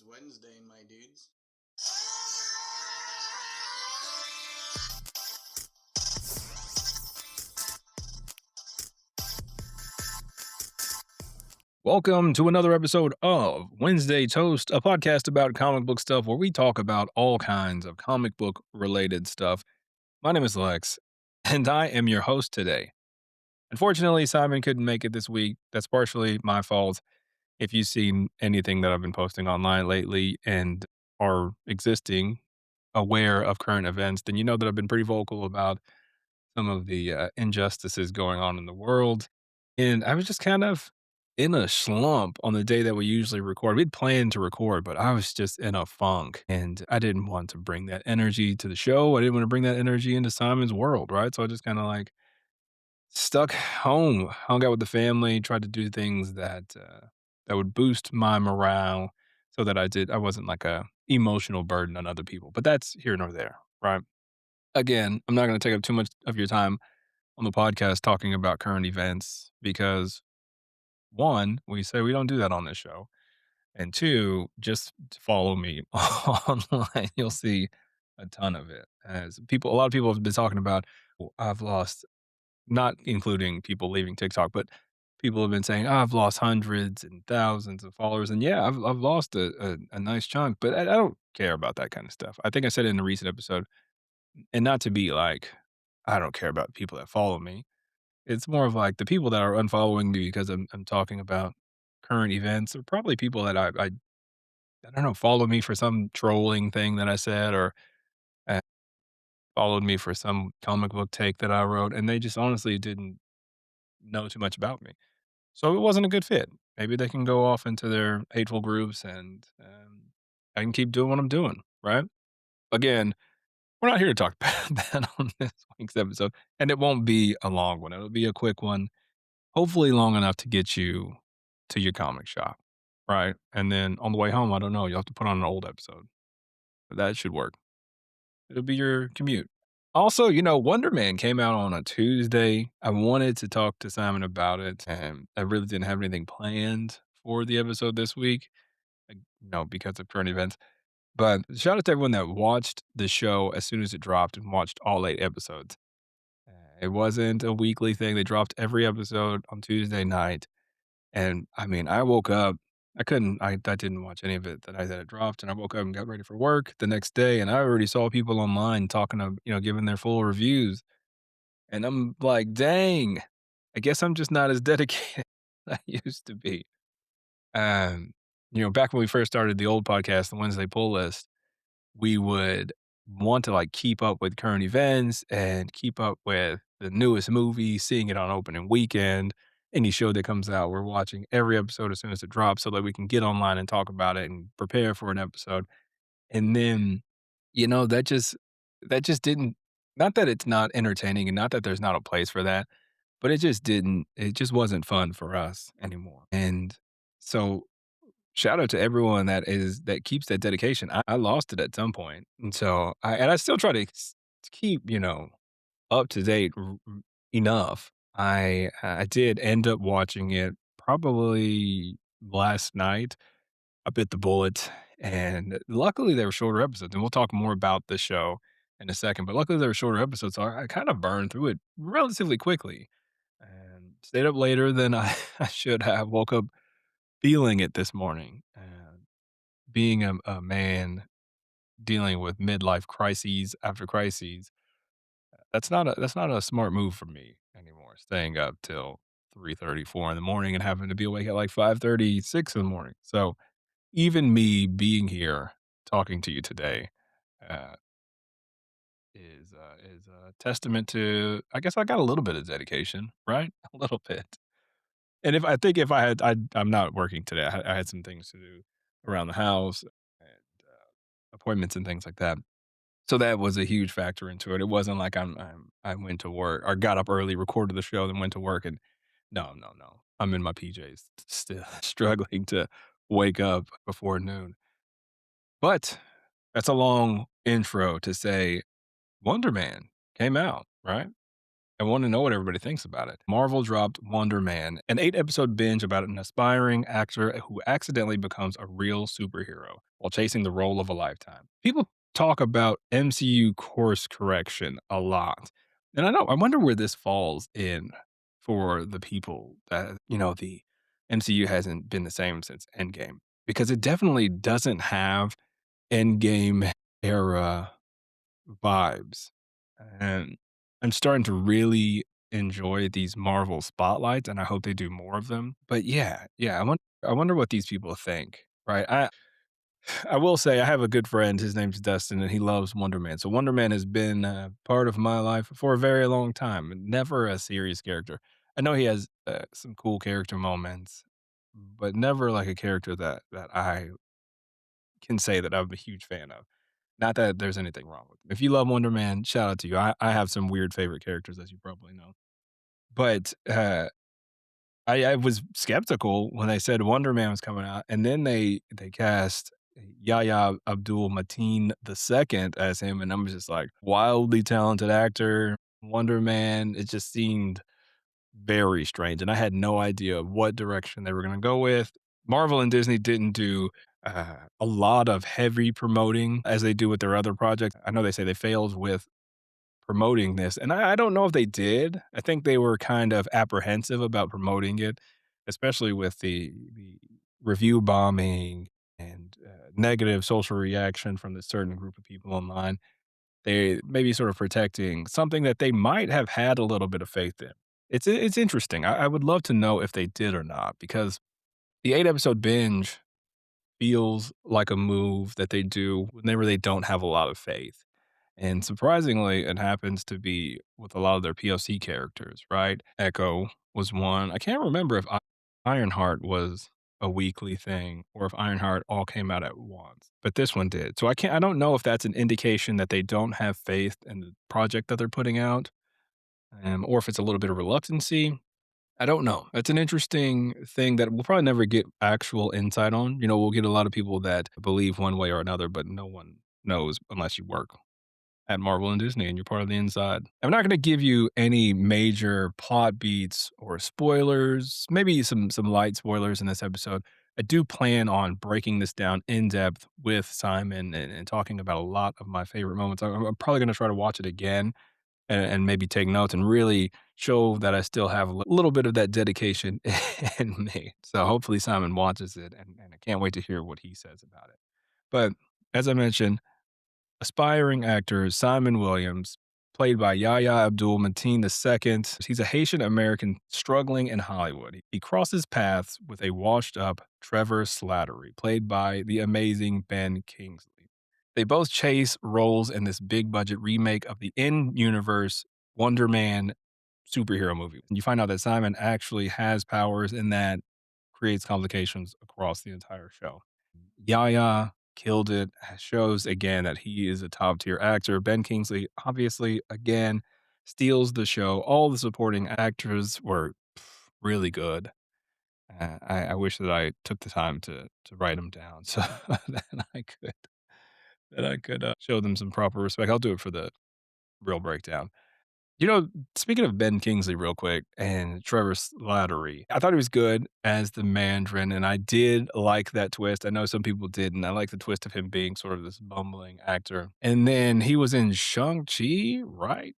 Wednesday, my dudes. Welcome to another episode of Wednesday Toast, a podcast about comic book stuff where we talk about all kinds of comic book related stuff. My name is Lex, and I am your host today. Unfortunately, Simon couldn't make it this week. That's partially my fault. If you've seen anything that I've been posting online lately and are existing aware of current events, then you know that I've been pretty vocal about some of the injustices going on in the world. And I was just kind of in a slump on the day that we usually record. We'd planned to record, but I was just in a funk and I didn't want to bring that energy to the show. I didn't want to bring that energy into Simon's world, right? So I just kind of like stuck home, hung out with the family, tried to do things that would boost my morale so that I wasn't like a emotional burden on other people. But that's here nor there, right? Again, I'm not going to take up too much of your time on the podcast talking about current events because one, we say we don't do that on this show. And two, just follow me online. You'll see a ton of it. A lot of people have been talking about, I've lost, not including people leaving TikTok, but people have been saying, I've lost hundreds and thousands of followers. And yeah, I've lost a nice chunk, but I don't care about that kind of stuff. I think I said it in a recent episode, and not to be like, I don't care about people that follow me. It's more of like the people that are unfollowing me because I'm talking about current events are probably people that I don't know, followed me for some trolling thing that I said or, uh, followed me for some comic book take that I wrote, and they just honestly didn't know too much about me. So it wasn't a good fit. Maybe they can go off into their hateful groups and, I can keep doing what I'm doing, right? Again, we're not here to talk about that on this week's episode, and it won't be a long one. It'll be a quick one. Hopefully long enough to get you to your comic shop, right? And then on the way home, I don't know, you'll have to put on an old episode, but that should work. It'll be your commute. Also, Wonder Man came out on a Tuesday. I wanted to talk to Simon about it, and I really didn't have anything planned for the episode this week, because of current events. But shout out to everyone that watched the show as soon as it dropped and watched all 8 episodes. It wasn't a weekly thing. They dropped every episode on Tuesday night. And I mean, I woke up, I didn't watch any of it the night that it dropped. And I woke up and got ready for work the next day. And I already saw people online talking of, giving their full reviews. And I'm like, dang, I guess I'm just not as dedicated as I used to be. Um, back when we first started the old podcast, the Wednesday pull list, we would want to like keep up with current events and keep up with the newest movie, seeing it on opening weekend. Any show that comes out, we're watching every episode as soon as it drops so that we can get online and talk about it and prepare for an episode. And then, that just didn't, not that it's not entertaining and not that there's not a place for that, but it just wasn't fun for us anymore. And so shout out to everyone that keeps that dedication. I lost it at some point, and so I still try to keep, up to date enough. I did end up watching it probably last night. I bit the bullet, and luckily they were shorter episodes, and we'll talk more about the show in a second, but luckily they were shorter episodes, so I kind of burned through it relatively quickly and stayed up later than I I should have. Woke up feeling it this morning. Being a man dealing with midlife crises after crises, that's not a smart move for me anymore, staying up till 3:30, 4 in the morning and having to be awake at like 5:30, 6 in the morning. So even me being here talking to you today, uh, is a testament to, I guess I got a little bit of dedication, right? A little bit. And if I had I'm not working today. I had some things to do around the house and, appointments and things like that. So that was a huge factor into it. It wasn't like I went to work or got up early, recorded the show, then went to work and no, no, no. I'm in my PJs still struggling to wake up before noon. But that's a long intro to say Wonder Man came out, right? I want to know what everybody thinks about it. Marvel dropped Wonder Man, an 8-episode binge about an aspiring actor who accidentally becomes a real superhero while chasing the role of a lifetime. People talk about MCU course correction a lot. And I wonder where this falls in for the people that, the MCU hasn't been the same since Endgame because it definitely doesn't have Endgame era vibes. And I'm starting to really enjoy these Marvel spotlights, and I hope they do more of them. But yeah, I wonder what these people think, right? I will say I have a good friend, his name's Dustin, and he loves Wonder Man. So Wonder Man has been part of my life for a very long time, and never a serious character. I know he has some cool character moments, but never like a character that I can say that I'm a huge fan of. Not that there's anything wrong with him. If you love Wonder Man, shout out to you. I have some weird favorite characters, as you probably know. But, I was skeptical when they said Wonder Man was coming out, and then they cast Yahya Abdul-Mateen II as him, and I'm just like, wildly talented actor, Wonder Man. It just seemed very strange, and I had no idea what direction they were gonna go with. Marvel and Disney didn't do, a lot of heavy promoting as they do with their other projects. I know they say they failed with promoting this, and I don't know if they did. I think they were kind of apprehensive about promoting it, especially with the review bombing and, negative social reaction from this certain group of people online. They may be sort of protecting something that they might have had a little bit of faith in. It's interesting. I would love to know if they did or not because the 8-episode binge feels like a move that they do whenever they don't have a lot of faith. And surprisingly, it happens to be with a lot of their POC characters, right? Echo was one. I can't remember if Ironheart was a weekly thing or if Ironheart all came out at once, but this one did. So I don't know if that's an indication that they don't have faith in the project that they're putting out, or if it's a little bit of reluctancy. I don't know. That's an interesting thing that we'll probably never get actual insight on. We'll get a lot of people that believe one way or another, but no one knows unless you work at Marvel and Disney and you're part of the inside. I'm not gonna give you any major plot beats or spoilers, maybe some light spoilers in this episode. I do plan on breaking this down in depth with Simon and talking about a lot of my favorite moments. I'm probably gonna try to watch it again and maybe take notes and really show that I still have a little bit of that dedication in me. So hopefully Simon watches it, and I can't wait to hear what he says about it. But as I mentioned, aspiring actor Simon Williams, played by Yahya Abdul-Mateen II. He's a Haitian American struggling in Hollywood. He crosses paths with a washed-up Trevor Slattery, played by the amazing Ben Kingsley. They both chase roles in this big-budget remake of the in-universe Wonder Man superhero movie. You find out that Simon actually has powers, and that creates complications across the entire show. Yaya killed it, shows again that he is a top tier actor. Ben Kingsley, obviously, again, steals the show. All the supporting actors were really good. I wish that I took the time to write them down so that I could show them some proper respect. I'll do it for the real breakdown. Speaking of Ben Kingsley real quick and Trevor Slattery, I thought he was good as the Mandarin, and I did like that twist. I know some people didn't. I like the twist of him being sort of this bumbling actor. And then he was in Shang-Chi, right?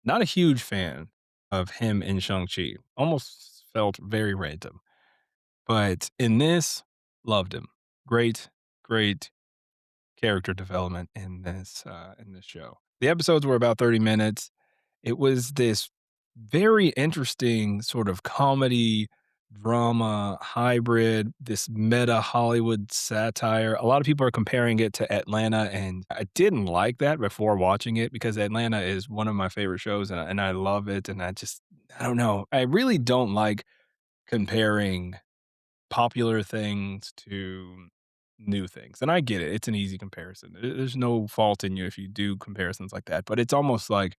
Not a huge fan of him in Shang-Chi. Almost felt very random. But in this, loved him. Great, great character development in this show. The episodes were about 30 minutes. It was this very interesting sort of comedy drama hybrid, this meta Hollywood satire. A lot of people are comparing it to Atlanta, and I didn't like that before watching it because Atlanta is one of my favorite shows, and I love it. And I don't know. I really don't like comparing popular things to new things. And I get it. It's an easy comparison. There's no fault in you if you do comparisons like that, but it's almost like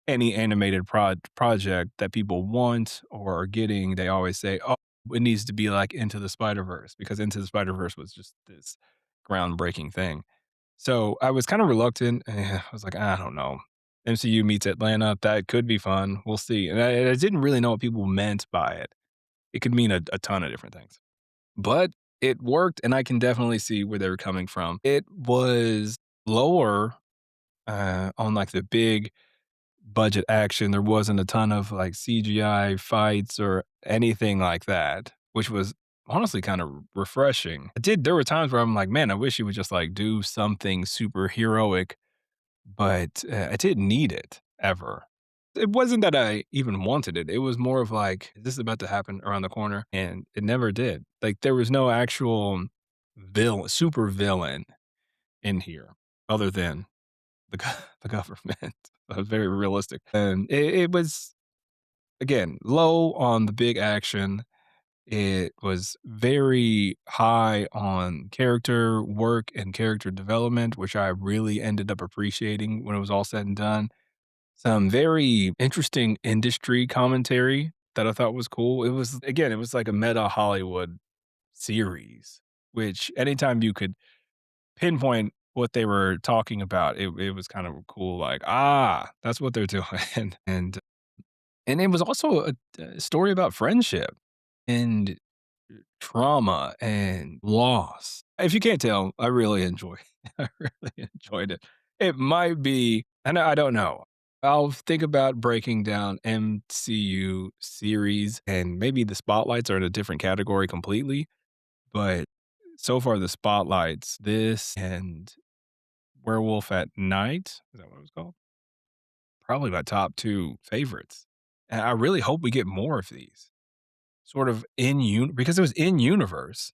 any animated project that people want or are getting, they always say, "Oh, it needs to be like Into the Spider-Verse," because Into the Spider-Verse was just this groundbreaking thing. So I was kind of reluctant. I was like, I don't know. MCU meets Atlanta. That could be fun. We'll see. And I didn't really know what people meant by it. It could mean a ton of different things. But it worked, and I can definitely see where they were coming from. It was lower, on, like, the big budget action. There wasn't a ton of, like, CGI fights or anything like that, which was honestly kinda refreshing. There were times where I'm like, "Man, I wish he would just, like, do something superheroic," but, I didn't need it ever. It wasn't that I even wanted it. It was more of like, "Is this about to happen around the corner?" And it never did. Like, there was no actual super villain in here other than the go the government. It was very realistic. And it was, again, low on the big action. It was very high on character work and character development, which I really ended up appreciating when it was all said and done. Some very interesting industry commentary that I thought was cool. It was like a meta Hollywood series, which anytime you could pinpoint what they were talking about, it was kind of cool, like, "Ah, that's what they're doing." And and it was also a story about friendship and trauma and loss. If you can't tell, I really enjoy I really enjoyed it. It might be, and I don't know. I'll think about breaking down MCU series, and maybe the spotlights are in a different category completely, but so far the spotlights, this and Werewolf at Night, is that what it was called? Probably my top 2 favorites. And I really hope we get more of these, sort of because it was in universe,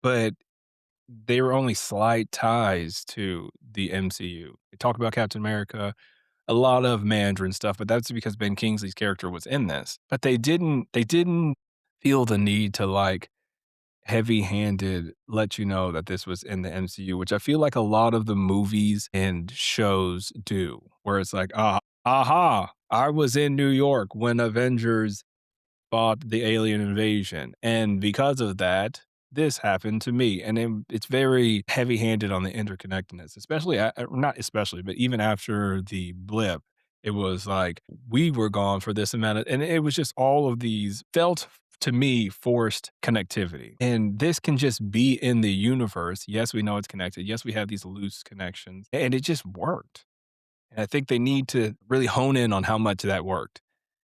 but they were only slight ties to the MCU. They talk about Captain America, a lot of Mandarin stuff, but that's because Ben Kingsley's character was in this. But they didn't feel the need to, like, heavy-handed let you know that this was in the MCU, which I feel like a lot of the movies and shows do, where it's like, "Ah, aha, I was in New York when Avengers fought the alien invasion, and because of that, this happened to me." And it's very heavy-handed on the interconnectedness, especially not especially, but even after the blip, it was like, we were gone for this amount of, and it was just all of these felt to me forced connectivity. And this can just be in the universe. Yes, we know it's connected. Yes, we have these loose connections, and it just worked. And I think they need to really hone in on how much that worked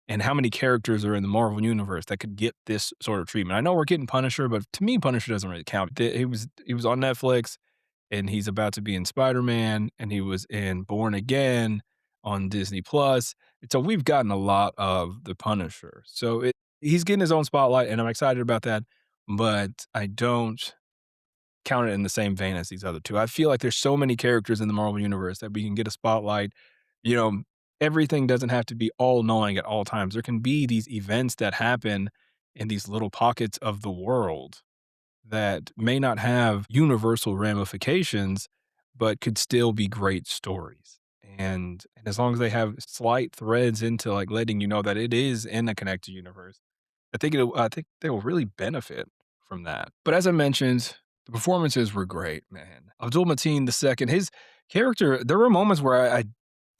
and how many characters are in the Marvel universe that could get this sort of treatment. I know we're getting Punisher, but to me, Punisher doesn't really count. He was on Netflix, and he's about to be in Spider-Man, and he was in Born Again on Disney Plus. So we've gotten a lot of the Punisher. He's getting his own spotlight, and I'm excited about that. But I don't count it in the same vein as these other 2. I feel like there's so many characters in the Marvel universe that we can get a spotlight. You know, everything doesn't have to be all-knowing at all times. There can be these events that happen in these little pockets of the world that may not have universal ramifications, but could still be great stories. And as long as they have slight threads into, like, letting you know that it is in a connected universe, I think they will really benefit from that. But as I mentioned, the performances were great, man. Abdul Mateen II, his character, there were moments where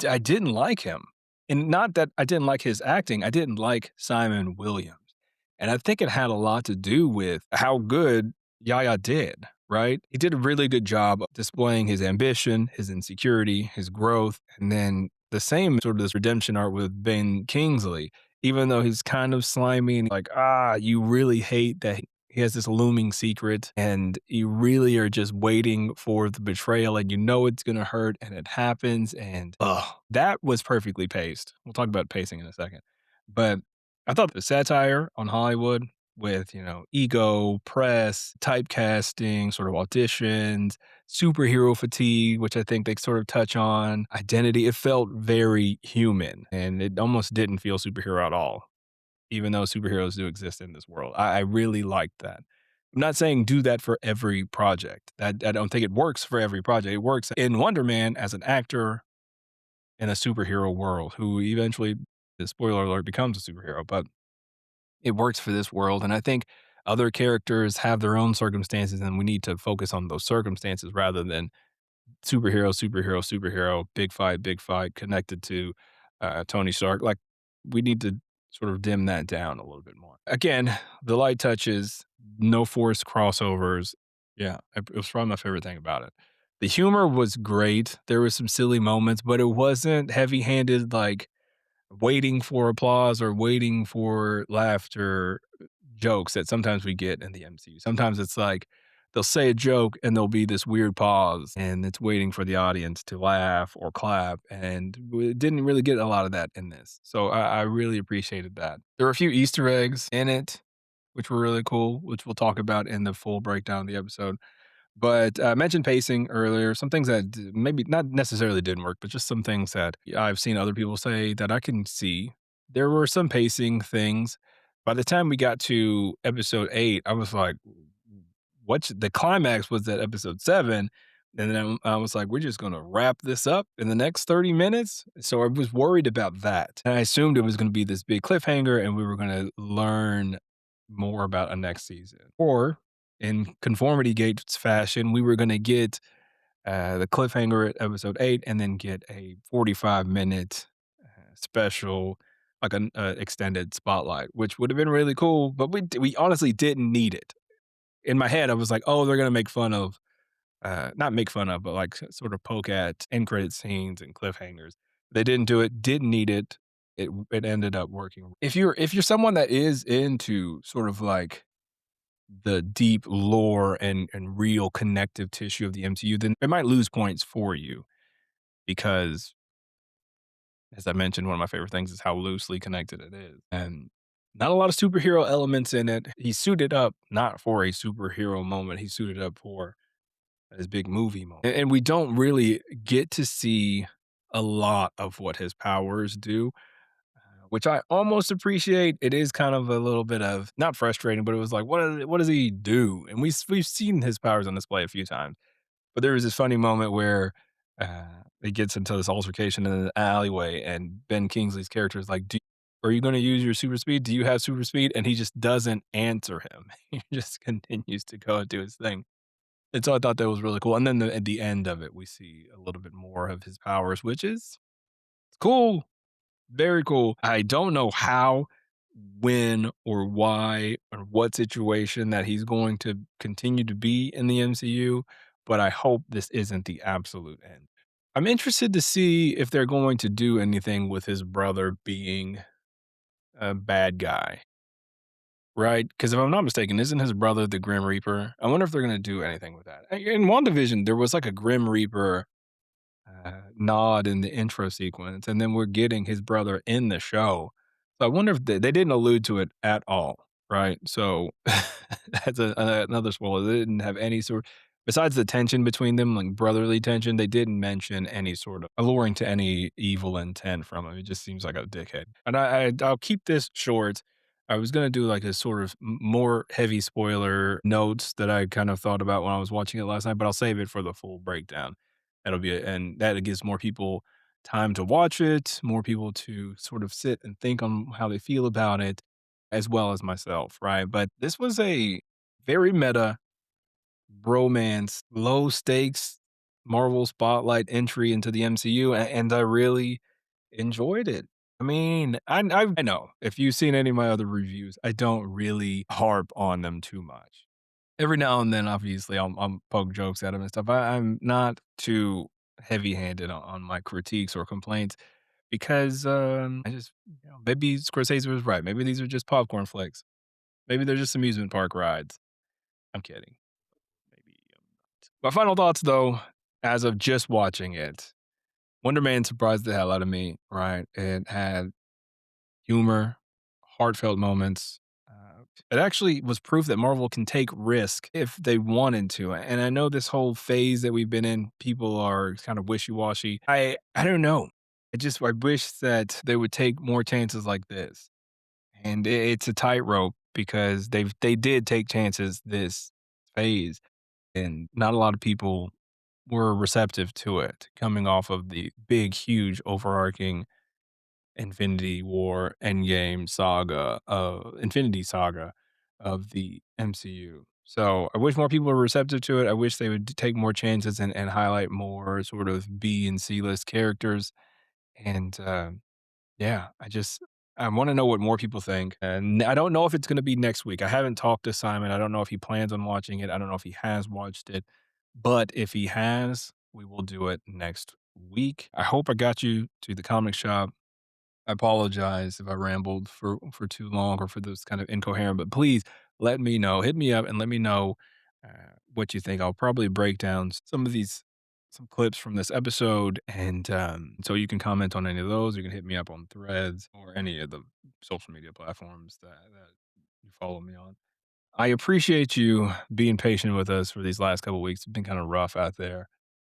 I didn't like him. And not that I didn't like his acting, I didn't like Simon Williams. And I think it had a lot to do with how good Yaya did, right? He did a really good job of displaying his ambition, his insecurity, his growth, and then the same sort of this redemption arc with Ben Kingsley. Even though he's kind of slimy and like, you really hate that he has this looming secret and you really are just waiting for the betrayal and you know it's gonna hurt and it happens and that was perfectly paced. We'll talk about pacing in a second. But I thought the satire on Hollywood with, ego, press, typecasting, sort of auditions, superhero fatigue, which I think they sort of touch on, identity, it felt very human and it almost didn't feel superhero at all, even though superheroes do exist in this world. I really liked that. I'm not saying do that for every project. I don't think it works for every project. It works in Wonder Man as an actor in a superhero world who eventually, the spoiler alert, becomes a superhero. But it works for this world, and I think other characters have their own circumstances, and we need to focus on those circumstances rather than superhero, big fight connected to, Tony Stark. Like, we need to sort of dim that down a little bit more. Again, the light touches, no forced crossovers. Yeah, it was probably my favorite thing about it. The humor was great. There was some silly moments, but it wasn't heavy-handed, like, waiting for applause or waiting for laughter jokes that sometimes we get in the MCU. Sometimes it's like they'll say a joke and there'll be this weird pause and it's waiting for the audience to laugh or clap. And we didn't really get a lot of that in this. So I really appreciated that. There were a few Easter eggs in it, which were really cool, which we'll talk about in the full breakdown of the episode. But I mentioned pacing earlier, some things that maybe not necessarily didn't work, but just some things that I've seen other people say that I can see. There were some pacing things. By the time we got to episode 8, I was like, what's the climax was at episode 7. And then I was like, we're just going to wrap this up in the next 30 minutes. So I was worried about that. And I assumed it was going to be this big cliffhanger and we were going to learn more about a next season. Or in conformity gates fashion, we were going to get the cliffhanger at episode 8 and then get a 45-minute special, like an extended spotlight, which would have been really cool. But we honestly didn't need it. In my head, I was like, oh, they're going to make fun of, not make fun of, but like sort of poke at end credit scenes and cliffhangers. They didn't do it, didn't need it. It ended up working. If you're someone that is into sort of like the deep lore and real connective tissue of the MCU, then it might lose points for you because, as I mentioned, one of my favorite things is how loosely connected it is. And not a lot of superhero elements in it. He suited up not for a superhero moment, he suited up for his big movie moment. And we don't really get to see a lot of what his powers do, which I almost appreciate. It is kind of a little bit of not frustrating, but it was like, what does he do? And we've seen his powers on display a few times, but there was this funny moment where he gets into this altercation in an alleyway, and Ben Kingsley's character is like, "Are you going to use your super speed? Do you have super speed?" And he just doesn't answer him. He just continues to go and do his thing. And so I thought that was really cool. And then at the end of it, we see a little bit more of his powers, which is cool. Very cool. I don't know how, when, or why, or what situation that he's going to continue to be in the MCU, but I hope this isn't the absolute end. I'm interested to see if they're going to do anything with his brother being a bad guy, right? Because if I'm not mistaken, isn't his brother the Grim Reaper? I wonder if they're going to do anything with that. In WandaVision, there was like a Grim Reaper nod in the intro sequence, and then we're getting his brother in the show. So I wonder if they didn't allude to it at all, right? So that's another spoiler. They didn't have any sort, besides the tension between them, like brotherly tension. They didn't mention any sort of alluring to any evil intent from him. He just seems like a dickhead. And I'll keep this short. I was gonna do like a sort of more heavy spoiler notes that I kind of thought about when I was watching it last night, but I'll save it for the full breakdown. That'll be it, and that gives more people time to watch it, more people to sort of sit and think on how they feel about it, as well as myself, right? But this was a very meta bromance, low stakes Marvel spotlight entry into the MCU, and I really enjoyed it. I mean, I know if you've seen any of my other reviews, I don't really harp on them too much. Every now and then, obviously, I'll poke jokes at him and stuff. I'm not too heavy-handed on my critiques or complaints because, I just, maybe Scorsese was right. Maybe these are just popcorn flicks. Maybe they're just amusement park rides. I'm kidding. Maybe I'm not. My final thoughts, though, as of just watching it, Wonder Man surprised the hell out of me, right? It had humor, heartfelt moments. It actually was proof that Marvel can take risk if they wanted to. And I know this whole phase that we've been in, people are kind of wishy-washy. I don't know. I wish that they would take more chances like this. And it's a tightrope because they did take chances this phase, and not a lot of people were receptive to it coming off of the big, huge, overarching Infinity War, Endgame saga, Infinity Saga of the MCU. So I wish more people were receptive to it. I wish they would take more chances and highlight more sort of B and C list characters. And yeah, I want to know what more people think. And I don't know if it's going to be next week. I haven't talked to Simon. I don't know if he plans on watching it. I don't know if he has watched it. But if he has, we will do it next week. I hope I got you to the comic shop. I apologize if I rambled for too long or for this kind of incoherent, but please let me know. Hit me up and let me know what you think. I'll probably break down some clips from this episode, and so you can comment on any of those. You can hit me up on Threads or any of the social media platforms that you follow me on. I appreciate you being patient with us for these last couple weeks. It's been kind of rough out there.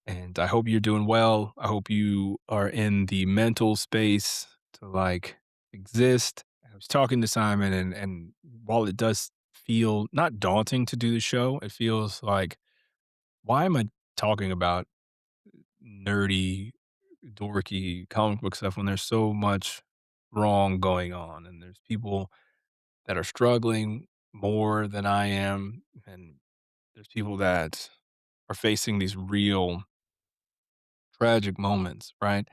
And I hope you're doing well. I hope you are in the mental space to like exist. I was talking to Simon and while it does feel not daunting to do the show, it feels like why am I talking about nerdy, dorky comic book stuff when there's so much wrong going on and there's people that are struggling more than I am and there's people that are facing these real tragic moments, right?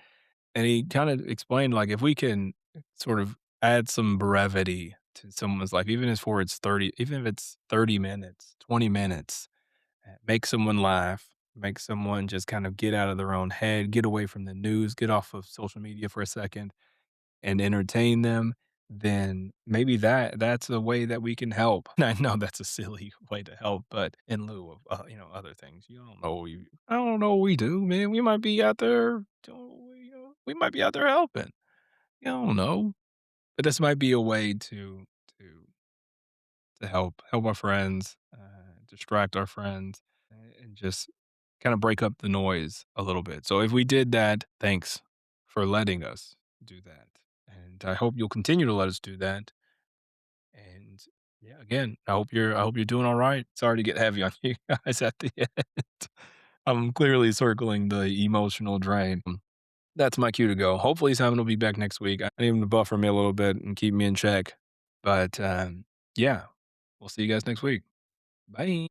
And he kind of explained like if we can sort of add some brevity to someone's life, even if it's 30 minutes, 20 minutes, make someone laugh, make someone just kind of get out of their own head, get away from the news, get off of social media for a second and entertain them, then maybe that's a way that we can help. And I know that's a silly way to help, but in lieu of other things, I don't know what we do, man. We might be out there, we might be out there helping. You don't know, but this might be a way to to help our friends, distract our friends, and just kind of break up the noise a little bit. So if we did that, thanks for letting us do that. And I hope you'll continue to let us do that. And yeah, again, I hope you're doing all right. Sorry to get heavy on you guys at the end. I'm clearly circling the emotional drain. That's my cue to go. Hopefully Simon will be back next week. I need him to buffer me a little bit and keep me in check. But yeah, we'll see you guys next week. Bye.